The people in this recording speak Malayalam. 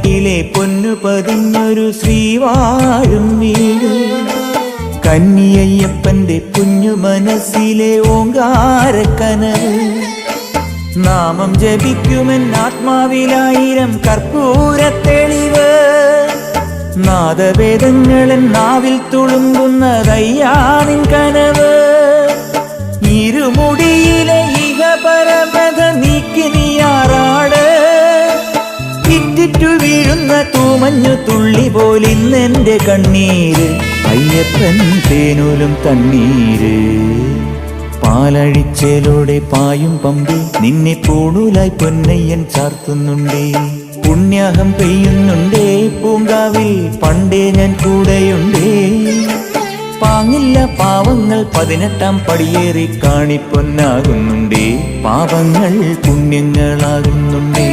കൈയിലെ പൊന്നു പതിഞ്ഞൊരു ശ്രീവാഴും വീട്. കന്നിയയ്യപ്പന്റെ കുഞ്ഞു മനസ്സിലെ ഓങ്കാരക്കനവ്. നാമം ജപിക്കുമെൻ ആത്മാവിലായിരം കർപ്പൂരത്തെളിവ്. നാദവേദങ്ങളൻ നാവിൽ തുളുമ്പുന്നതയ്യാനിൻ കനവ്. ഇരുമുടിയിലെ ഇഹപരമത നീക്കി നീയാറാട്. ഇറ്റിറ്റു വീഴുന്ന തൂമഞ്ഞു തുള്ളി പോലിന്നെന്റെ കണ്ണീര്. അയ്യപ്പൻ തേനൂലും തണ്ണീര്. പാലഴിച്ചേലോടെ പായും പമ്പി നിന്നെ പൂണൂലായി പൊന്നയ്യൻ ചാർത്തുന്നുണ്ടേ. പുണ്യാഹം പെയ്യുന്നുണ്ടേ പൂങ്കാവിൽ പണ്ടേ ഞാൻ കൂടെയുണ്ടേ. പാങ്ങില്ല പാവങ്ങൾ 18-ാം പടിയേറി കാണിപ്പൊന്നാകുന്നുണ്ടേ. പാപങ്ങൾ പുണ്യങ്ങളാകുന്നുണ്ടേ.